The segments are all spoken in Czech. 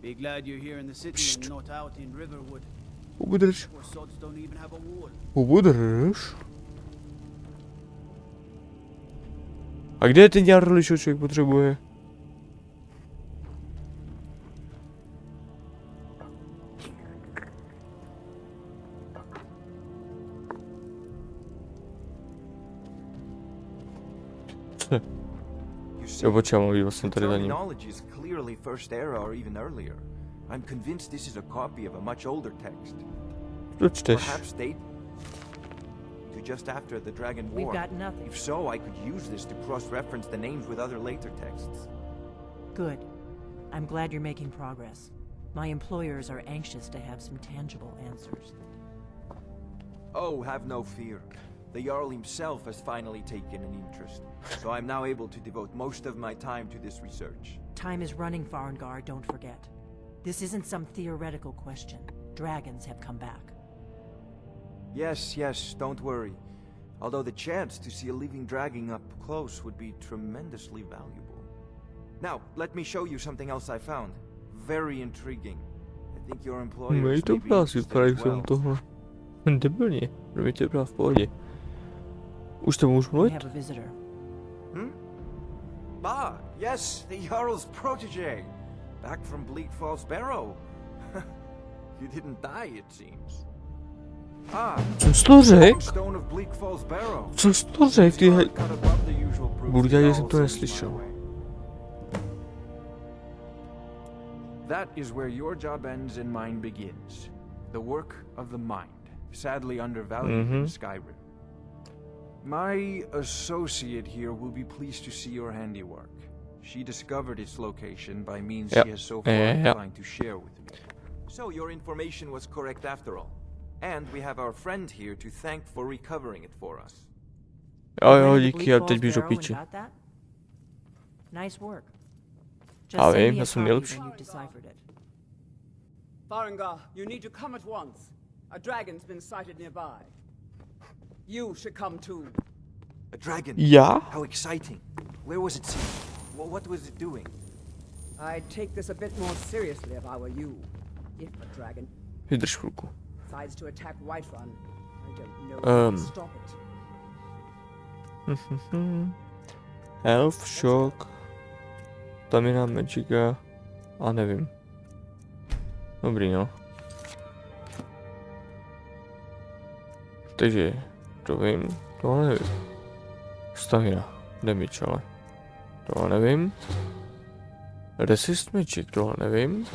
Be glad you're here in the city and not out in Riverwood. Ubudrž. Or sods don't even have a wall. Ubudrž. A kde je ten jarl, co člověk potřebuje? Jo, počkej, mám být vlastně tady za ním. I'm convinced this is a copy of a much older text. To čteš. Perhaps date to just after the Dragon War. We've got nothing. If so, I could use this to cross-reference the names with other later texts. Good. I'm glad you're making progress. My employers are anxious to have some tangible answers. Oh, have no fear. The Jarl himself has finally taken an interest, so I'm now able to devote most of my time to this research. Time is running, Farengar, don't forget. This isn't some theoretical question. Dragons have come back. Yes, yes, don't worry. Although the chance to see a living dragon up close would be tremendously valuable. Now, let me show you something else I found. Very intriguing. I think your employers may be interested as well. Tohle. Debilně. Promiňte, byla v pohodě. Už to můžu mluvit? We have a visitor. Ah, yes, the Jarl's protege. Back from Bleak Falls Barrow. You didn't die, it seems. Ah, Co jsi to řekl? stone of Bleak Falls Barrow. Co jsi to řekl? Ty Cut above the usual proof budu dělat, že the jsem to Jarl's neslyšel. away. That is where your job ends and mine begins. The work of the mind, sadly undervalued in Skyrim. My associate here will be pleased to see your handiwork. She discovered its location by means she has so far inclined to share with me. So your information was correct after all. And we have our friend here to thank for recovering it for us. Jo, díky, já teď běžu píči. Nice work. Já vím, já jsem nejlepší. Farengar, you need to come at once. A dragon's been sighted nearby. You should come too. A dragon? Já? How exciting. Where was it seen? What was it doing? I'd take this a bit more seriously if I were you. If a dragon Vydrž chvilku. decides to attack Whiterun, I don't know how to stop it. Elf, shock. Stamina, magica. A nevím. Dobrý, no. Takže, to vím. Tohle nevím. Stamina. Damage, ale. Tohle nevím. Resist magic, tohle nevím.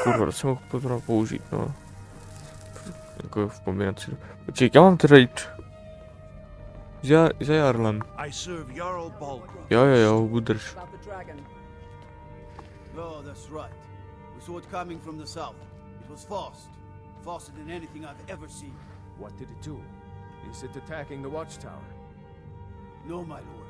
Kurva, to jsem mohl potom použít, no. Jako v kombinaci. Počkej, já mám teda jít. Za Jarlem. Jo, udrž. Oh, that's right. We saw it coming from the south. It was fast. Faster than anything I've ever seen. What did it do? Is it attacking the watchtower? No, my lord.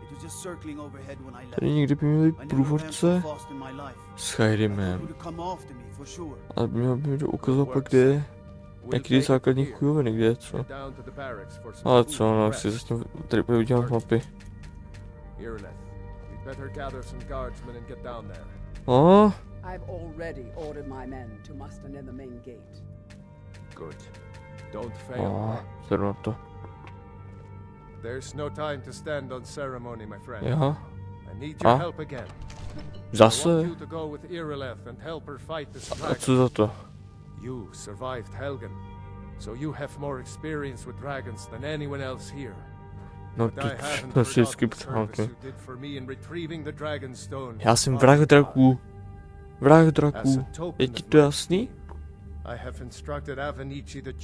It was just circling overhead when I left. Tady někdy by měli I never ran průvodce so fast in my life. Skyrimem. It would come after me for sure. Ale měl by mi to ukazovat pak, kde je. Jaký základní chujoviny, kde je co. Ale co, no, si zatím tady budu dělat mapy. O? I've already ordered my men to muster near the main gate. Good. Don't fail. O, zrovna to. There's no time to stand on ceremony, my friend. Jo. I need your help again. Zase? I want you to go with Irileth and help her fight this dragon. A co za to? You survived Helgen, so you have more experience with dragons than anyone else here. No to si skip okay. Já jsem vrah draků. Vrah draků. Je ti to jasný?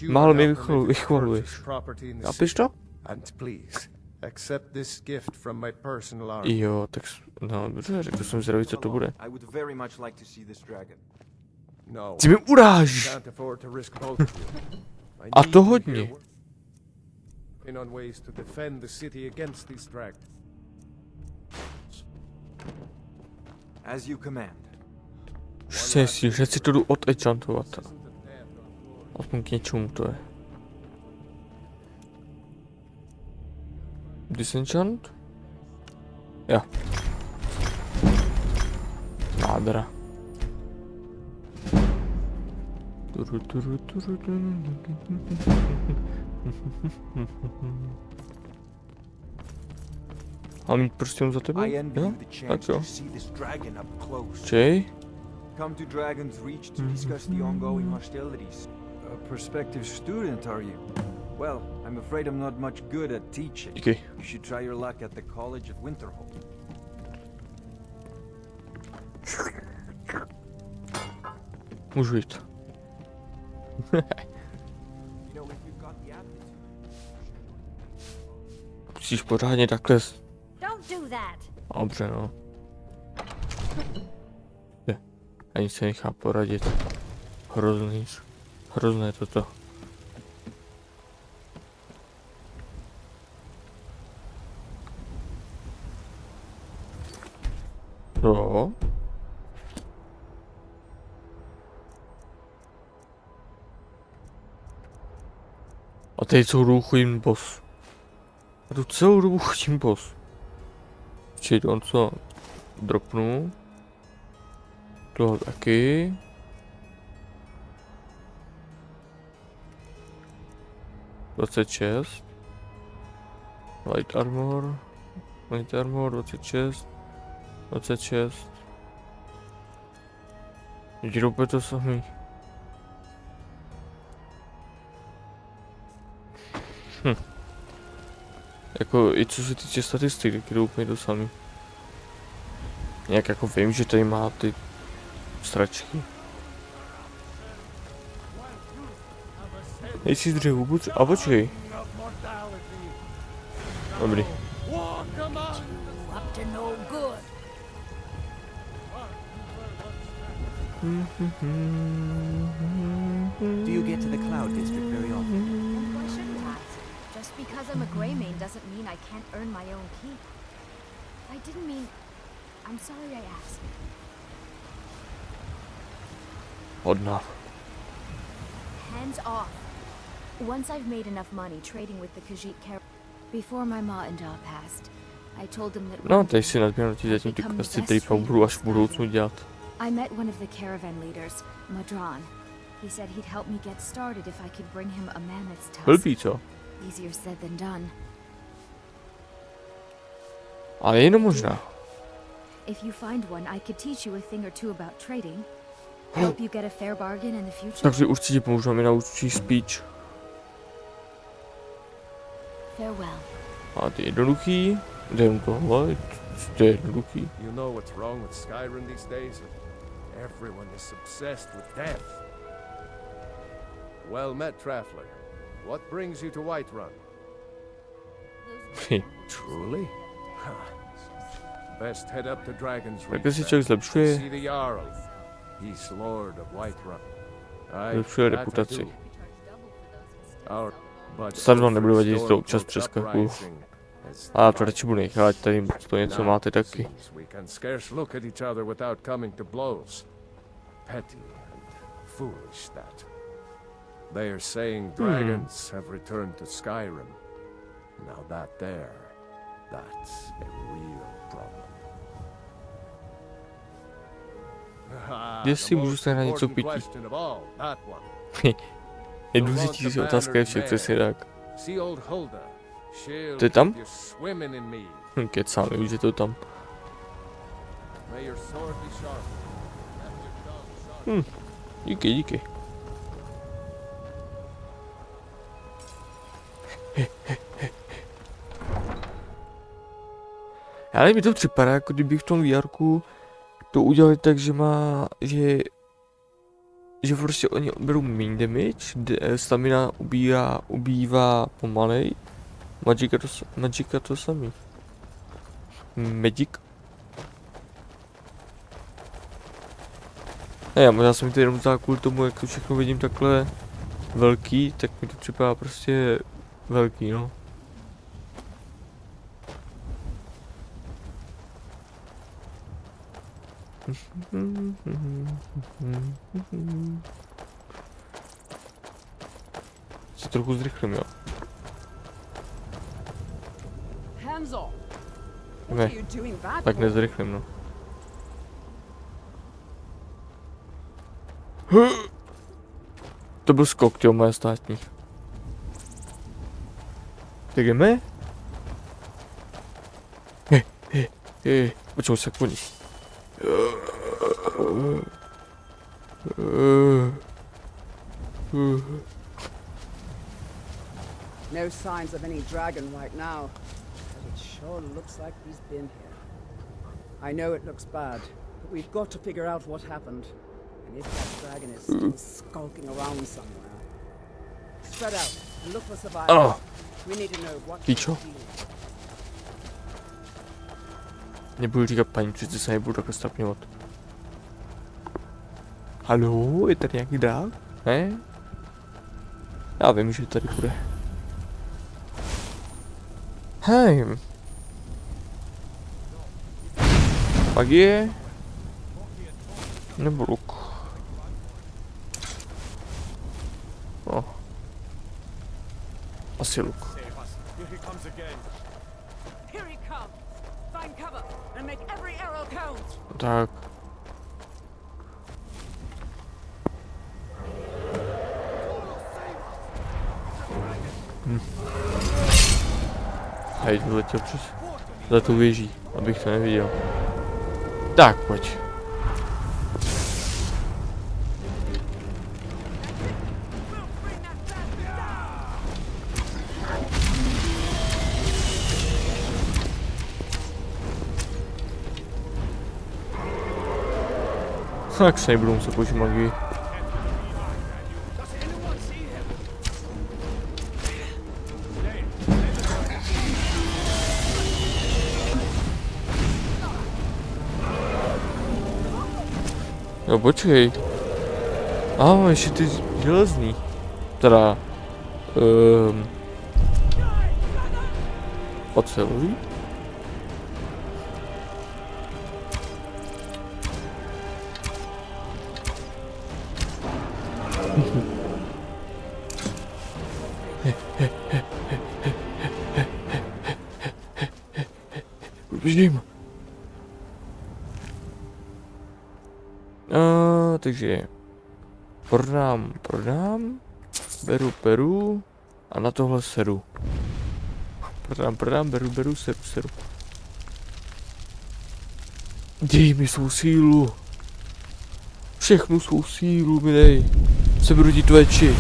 Málo mi vychvaluješ. Chápeš to? Jo, tak no dobře, řekl jsem zdraví, co to bude. Ty mi urážíš! A to hodně. On ways to defend the city against these dragons. As you command. Že si to jdu odenchantovat. Aspoň k něčemu to je. Disenchant? Jo. Nádhera. Mám jít prostě za tebou? Jo? Tak jo. Čej? Come to Dragon's Reach to discuss the ongoing hostilities. A prospective student, are you? Well, I'm afraid I'm not much good at teaching. Díky. You should try your luck at the College of Winterhold. Můžu jít. Musíš pořádně takhle. Dobře, no. Ani se nechá poradit. Hrozné toto. Jo. A teď celou dobu chodím boss. A tu celou dobu chodím boss. Čili on co? Dropnu. Tohle taky. $26. Light armor. 26. 26. Jdi opět to samý. Jako i co se týče statistik, tak jdou úplně to samý. Nějak jako vím, že tady má ty stračky. Nejsi dřevu, buď a počkej. Dobrý. Do you get to the Cloud District very often? Why shouldn't I? Just because I'm a Greymane doesn't mean I can't earn my own keep. I didn't mean... I'm sorry I asked. Hodná. Hands off. Once I've made enough money trading with the Khajiit before my ma and Da passed, I told them that... No, tady si nadběhnutí zatím ty questy, který pak budu až v budoucnu dělat. I met one of the caravan leaders, Madran. He said he'd help me get started if I could bring him a mammoth's tusk. Blbý, co? Easier said than done. Ale jenom možná. If you find one, I could teach you a thing or two about trading. Help you get a fair bargain in the future. Takže určitě pomůžu mi naučit speech. Farewell. A ty jednoduchý. Jdem tohle. To je jednoduchý. You know what's wrong with Skyrim these days? Everyone is obsessed with death. Well met, traveler. What brings you to Whiterun? Truly? Best head up to Dragon's Reach. Takhle si člověk zlepšuje. See the Jarl. He's Lord of Whiterun. Zlepšuje reputaci. But Snadno nebudu vadit, to občas přeskakuju. A to radši budu nechat, tady to něco máte taky. We can scarce look at each other without coming to blows. Petty and foolish that. They are saying dragons have returned to Skyrim. Now that's a real problem. Jestli můžu se na něco pití. Nejdůležitější otázka je však, co si tak. To je tam? Kecám, už je to tam. Díky. Ale mi to připadá, jako kdyby v tom VRku to udělali tak, že má, že prostě oni berou main damage, stamina ubývá pomalej, magicka to samý. Magic? Ne, možná jsem mi to jenom vzal kvůli tomu, jak to všechno vidím takhle velký, tak mi to připadá prostě velký, no. Si trochu zrychlím, jo. Hands off. What Ne, are you doing that tak for? nezrychlím, no. To byl skok, těho moje státní. Tak jdeme? Počkej se kvůli. No signs of any dragon right now, but it sure looks like he's been here. I know it looks bad, but we've got to figure out what happened. And if that dragon is still skulking around somewhere. Spread out and look for survivors. Oh. We need to know what Pičo. they're doing. Nebudu říkat paní, přece se nebudu takhle stopňovat. Haló, je tady nějaký dál? Ne? Já vím, že tady bude. Hej. Magie? Nebo luk? No. Asi luk. Here he comes. Find cover and make every arrow count. Tak. Hej, vyletěl přes za tu věží, abych to neviděl. Tak, pojď. Tak se nebudu muset použít magii. Jo, počkej. Ještě ty železný. Teda... ocelový? Běžím. Takže prodám, beru a na tohle seru. Prodám, beru, seru. Dej mi svou sílu. Všechnu svou sílu mi dej. Seberu ti tvoje či.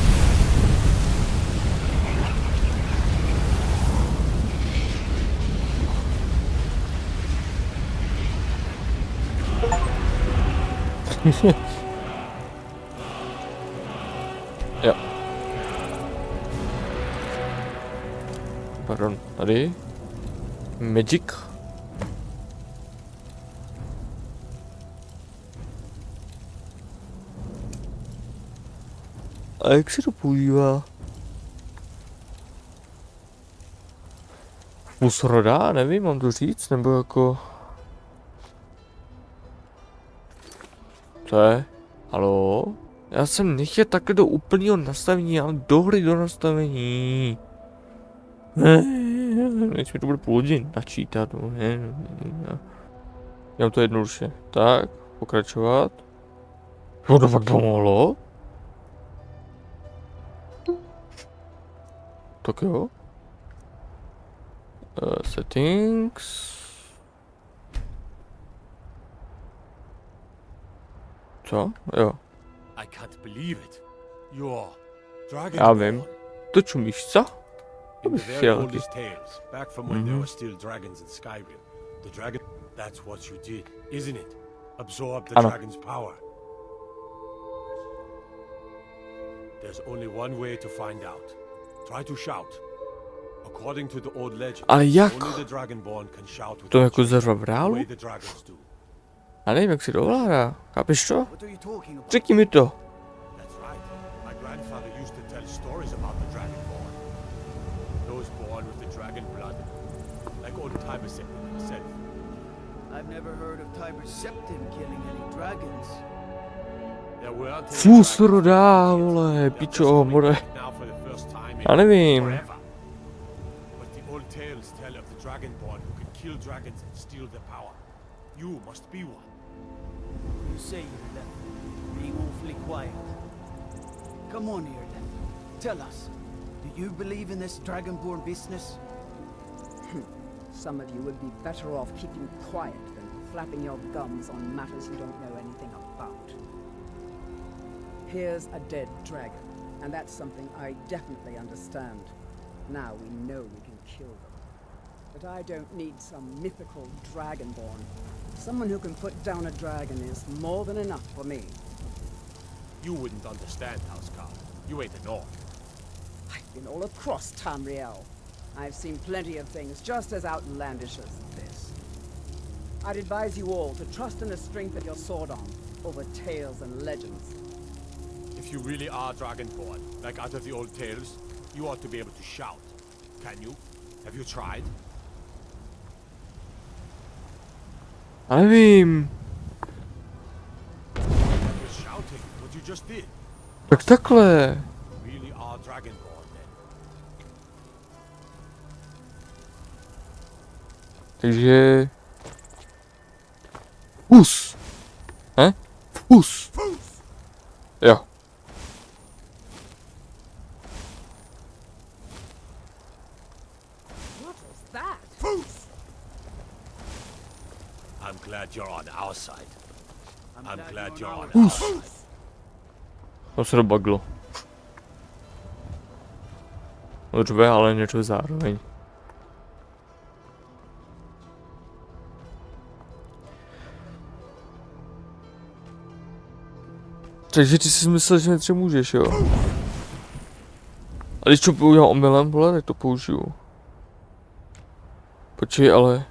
Jo. Pardon, tady. Magic. A jak se to používá? Pusroda? Nevím, mám to říct, nebo jako... Co je? Haló? Já jsem nechtěl takhle do úplného nastavení, ale do hry do nastavení. Než mi to bude půl hodin načítat. Dělám to jednoduše. Tak, pokračovat. No to fakt pomohlo? Tak jo. Settings. Co? Jo. I can't believe it. You're dragon. Já vím. To čumíš, co? In the very oldest tales, back from when there were still dragons in Skyrim, the dragon, that's what you did, isn't it? Absorb the dragon's power. There's only one way to find out. Try to shout. According to the old legend, ale jak? only the dragonborn can shout with To jako zeřva v reálu? the way the dragons do. A nevím, jak si to ovládá. Chápeš to? Řekni mi to. That's right. My grandfather used to tell stories about the dragonborn. Those born with the dragon blood. Like old Tiber said. I've never heard of Tiber Septim killing any dragons. There were Fusroda, vole, pičo, more. Já nevím. dragonborn who can kill dragons and steal their power. You must be one. You say you're left, being awfully quiet. Come on here then. Tell us, do you believe in this dragonborn business? Some of you would be better off keeping quiet than flapping your gums on matters you don't know anything about. Here's a dead dragon, and that's something I definitely understand. Now we know we can kill them. But I don't need some mythical dragonborn. Someone who can put down a dragon is more than enough for me. You wouldn't understand, Housecarl. You ain't a North. I've been all across Tamriel. I've seen plenty of things just as outlandish as this. I'd advise you all to trust in the strength of your sword arm over tales and legends. If you really are dragonborn, like out of the old tales, you ought to be able to shout. Can you? Have you tried? Já nevím. You're shouting what you just did. Tak takhle. You really are dragonborn then. Takže... Fus. Fus. Jo. What was that? I'm glad you're on our side. I'm glad you're on Us. our side. To se dobaglo. Řve, ale neřve zároveň. Takže ty jsi myslel, že netře můžeš, jo? A když to udělám omylem, vole, tak to použiju. Počkej, ale...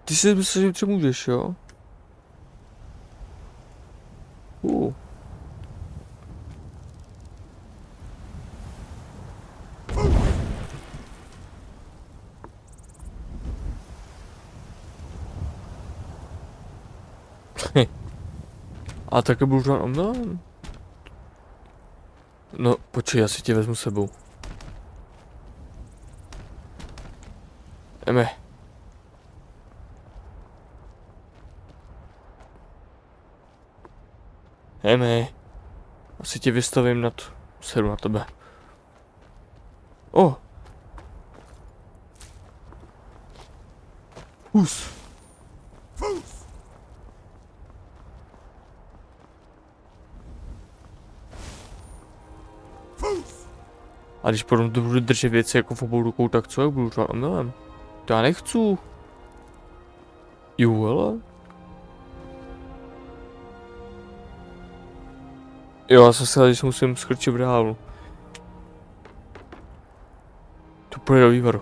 Ty jsi myslel, že netře můžeš, jo? A také budu žádný omylem. No, počkej, já si tě vezmu sebou. Jdeme. Jdeme. Asi tě vystavím nad... Sedu na tebe. O! Hus. A když potom to budu držet věci jako v obou rukou, tak co, jak budu řvát omylem? To já nechci. Jo, ale. Jo, já jsem si že se musím skrčit v reálu. To půjde do vývaru.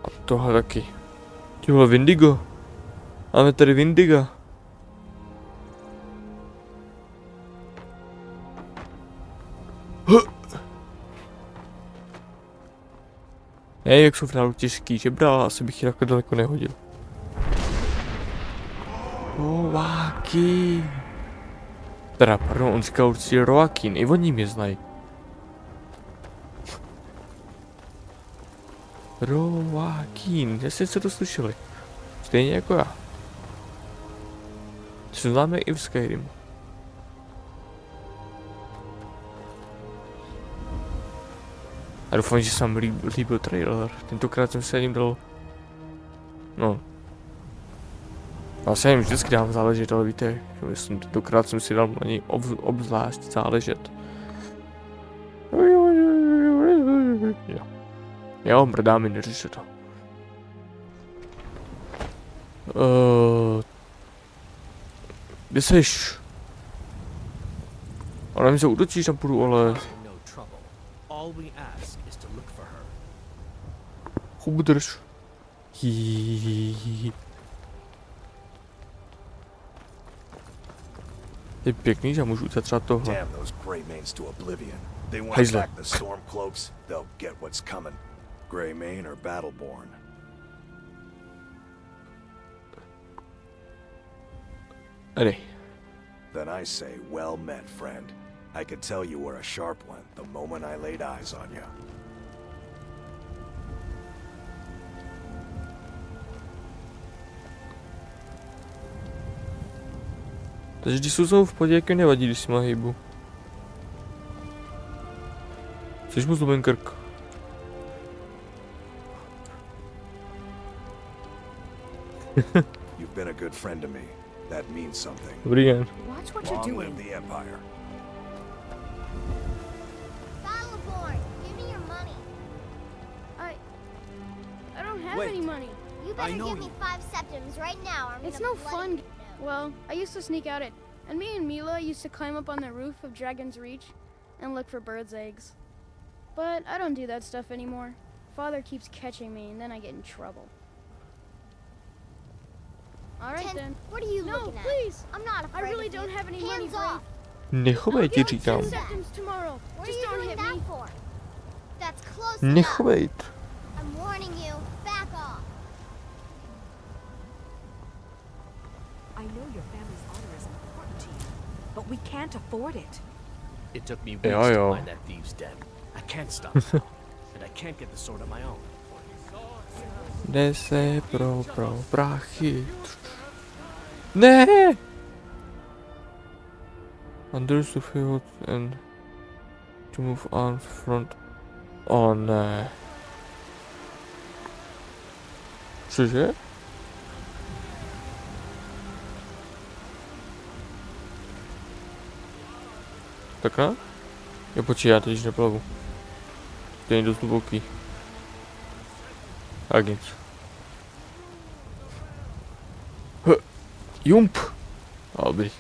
A tohle taky. Tímhle Vindigo. Máme tady Vindiga. Hej, jak jsou v reálu těžký, že bral, asi bych ji takhle daleko nehodil. Roahkin. Teda, pardon, on říkal určitě Roahkin, i oni mě znají. Roahkin, jestli jste to slyšeli. Stejně jako já. Se známe i v Skyrimu. A doufám, že se vám líbil trailer. Tentokrát jsem se jim dal... No. Vlastně jim vždycky dám záležet, ale víte, myslím, tentokrát jsem si dal na něj obzvlášť záležet. Jo. Jo, mrdá mi, neřešte to. Kde seš? Ona mi se útočíš, tam půjdu, ale... Hubu drž. Je pěkný, že můžu udělat třeba tohle. Hejzle. Tady. Then I say, well met, friend. I could tell you were a sharp one the moment I laid eyes on you. Takže když jsou v podě, jak mi nevadí, když si má hejbu. Chceš mu zlomím krk? You've been a good friend to me. That means something. Dobrý den. Watch what you're Long doing. live the Empire. Battleborn, give me your money. I don't have Wait. any money. You I better know give me you. 5 septims right now. Or I'm It's gonna no bloody fun. Well, I used to sneak out it, and me and Mila used to climb up on the roof of Dragon's Reach and look for birds' eggs. But I don't do that stuff anymore. Father keeps catching me, and then I get in trouble. All right then. What are you No, looking at? please. I'm not afraid I really of you. don't have any money, Hands Brave. off. Nechovej ti, říkám. 10 septims tomorrow. What Just are you don't doing hit that me. for? That's close enough. Nechovej. I'm warning you. Back off. I know your family's honor is important to you, but we can't afford it. It took me weeks Jo, jo. to find that thieves' den. I can't stop now, and I can't get the sword on my own. Jde se pro prachy. Ne! Under the field and to move on front. Oh ne. Cože? Tak ne? Jo, počkej, já teď neplavu. To je dost hluboký. Tak nic. Jump! Dobrý.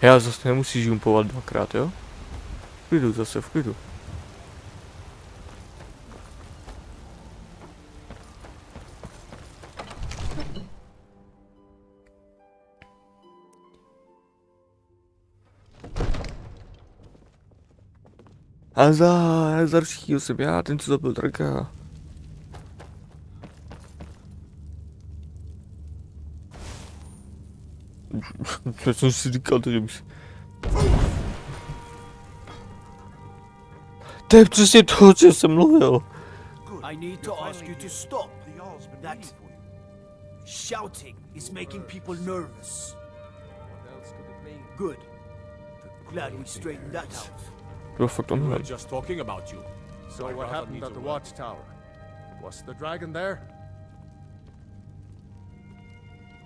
Já zase nemusíš jumpovat dvakrát, jo? V klidu zase, v klidu. Zaršího jsem já, ten co zabil draka. Co jsem si říkal, to už... To je přesně to, o čem jsem mluvil. I need to ask you to stop. That shouting is making people nervous. Good. Glad we straightened that out. To fakt We were omylem. just talking about you. So My what brother happened needs at the a word. watchtower? Was the dragon there?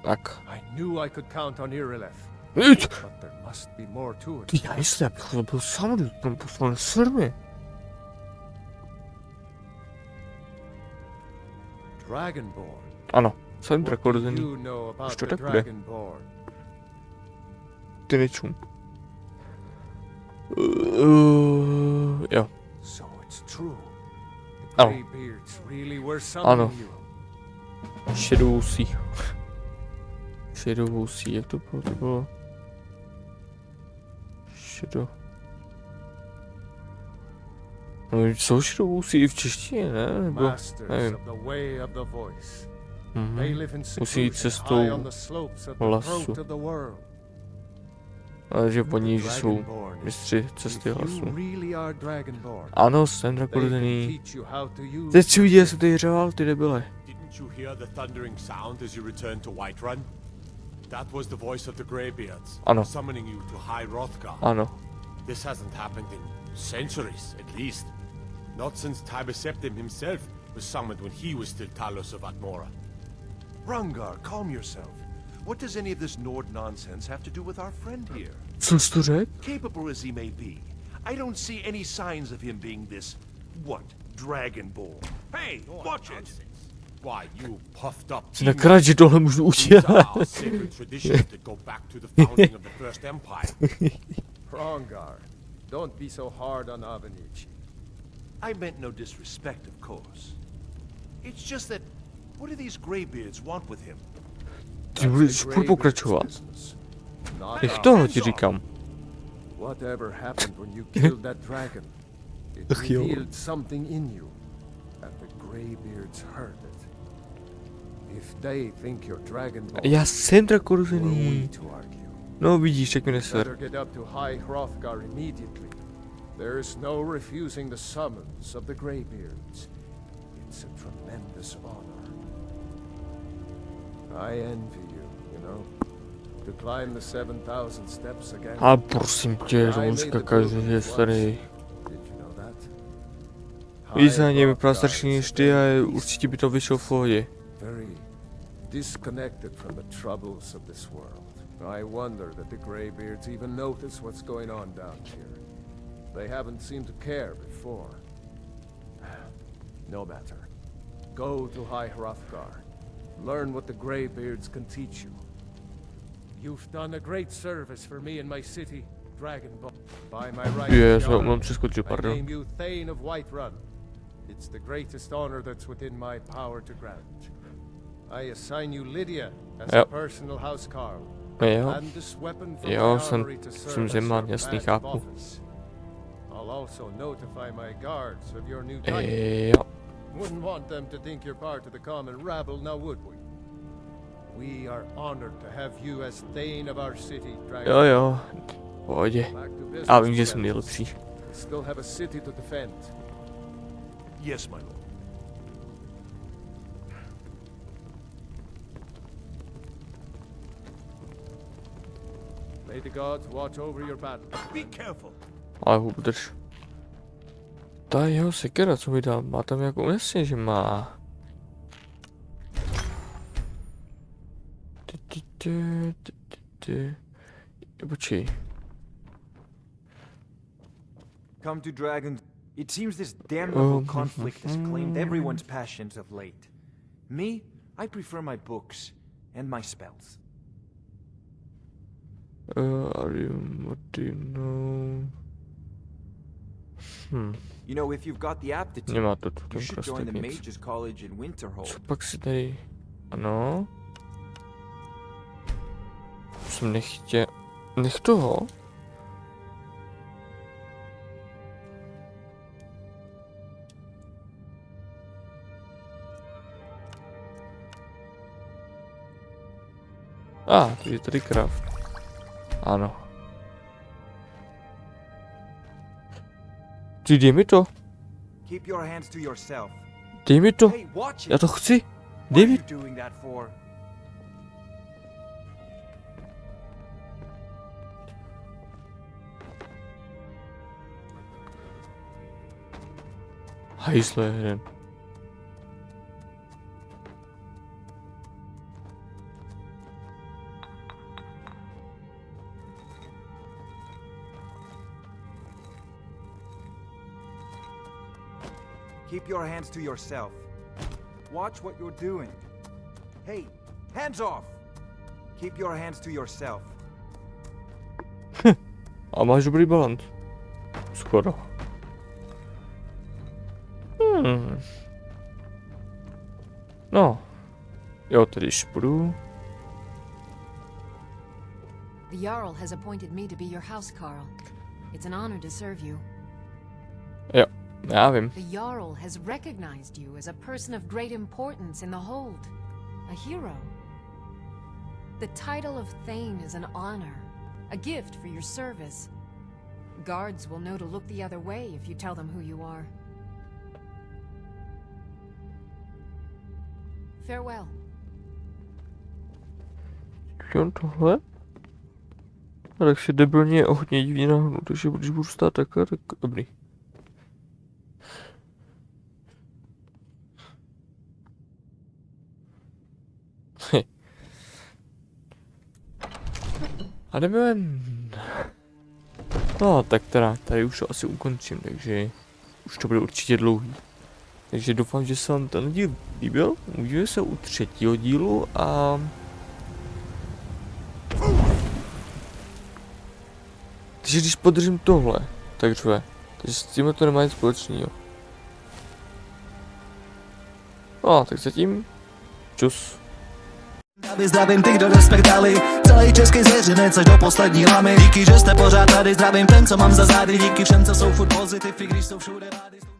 Tak. I knew I could count on Irileth, Jít! but there must be more to it. Ty já jestli já bych to byl sám, když jsem poslal na firmy. Dragonborn. Ano, jsem What do drakorozený. you know about Už to the tak bude. Dragonborn? Ty nečum. Jo. So it's true. The Ano. Greybeards really were Ano. summoning you. Šedovousí. Šedovousí, jak to bylo? To bylo... Šedo... No, jsou šedovousí i v češtině, ne? Nebo... Masters nevím. of the way of the voice. They Mhm. live in Musí jít seclusion cestou high on the slopes of the hlasu. throat of the world. Ale že oni The jsou Dragonborn is- mistři cesty If hlasu. you really are Dragonborn, Ano, jsem they can drakorozený. teach you how to use Teď si viděl, jsem tady řval, ty debile. Didn't you hear the thundering sound as you returned to Whiterun? That was the voice of the Greybeards, Ano. summoning you to High Hrothgar. Ano. This hasn't happened in centuries, at least. Not since Tiber Septim himself was summoned when he was still Talos of Atmora. Rungar, calm yourself. What does any of this Nord nonsense have to do with our friend here? Co jsi to řekl? Capable as he may be, I don't see any signs of him being this, what, Dragonborn. Hey, watch it! Why, you puffed up Jsi nakrát, že tohle můžu These are udělat. our sacred traditions that go back to the founding of the First Empire. Rongar, don't be so hard on Avenici. I meant no disrespect, of course. It's just that, what do these Greybeards want with him? Ty budeš furt pokračovat. Not Jak ours. tohle ti říkám. Whatever happened when you killed that dragon, it Ach, jo. revealed something in you, and the Greybeards heard it. If they think you're Dragonborn, Já jsem who are we drakorozený. to argue? No vidíš, jak mi neser. Better get up to High Hrothgar immediately. There is no refusing the summons of the Greybeards. It's a tremendous honor. I envy you know, to climb the 7,000 steps again. A prosím tě, on skakal, že je starý. Lízání vypadá starší než ty a určitě by to vyšlo v pohodě. Very disconnected from the troubles of this world. I wonder that the Greybeards even notice what's going on down here. They haven't seemed to care before. No matter. Go to High Hrothgar. Learn what the Greybeards can teach you. You've done a great service for me and my city, Dragonball. By my right, I name you Thane of Whiterun. It's the greatest honor that's within my power to grant. I assign you Lydia as a personal housecarl. And this weapon from my armory to serve as your badge of office. I'll also notify my guards of your new title. Wouldn't want them to think you're part of the common rabble, now would we? We are honored to have you as Thane of our city, Dragon. Jo, pohodě. Já vím, že jsem nejlepší. Still have a city to defend. Yes, my lord. May the gods watch over your battle. Be careful. Ale udrž. Ta jeho sekera, co mi dá, má tam jako jasně, že má. Počkej. Come to Dragons. It seems this damnable conflict has claimed everyone's passions of late. Me, I prefer my books and my spells. What do you know? You know, if you've got the aptitude, you should join the Mages College in Winterhold. Co pak si tady... Ano? Jsem nechtě... Nech toho? To je tady craft. Ano. Ty dej mi to. Dej mi to. Já to chci. Dej mi. Hajzle jeden. Keep your hands to yourself. Watch what you're doing. Hey, hands off! Keep your hands to yourself. A máš dobrý balans. Skoro. No. Jo, tedy půjdu. The Jarl has appointed me to be your housecarl. It's an honor to serve you. Jo. Já vím. The Jarl has recognized you as a person of great importance in the hold. A hero. The title of Thane is an honor. A gift for your service. Guards will know to look the other way if you tell them who you are. Farewell. Jo, tohle? A tak si debilně je hodně divně náhodou, takže když budu stát takhle, tak dobrý. A jdeme ven. No, tak teda, tady už to asi ukončím, takže už to bude určitě dlouhý. Takže doufám, že se vám ten díl líbil. Uvidíme se u 3. dílu a... Takže když podržím tohle, tak řve. Takže s tím to nemá nic společného. No, tak zatím. Čus. Zdravím ty, kdo respekt dali, celý český zvěřinec až do poslední lamy. Díky, že jste pořád tady, zdravím ten, co mám za zády, díky všem, co jsou furt pozitiv, i když jsou všude vády.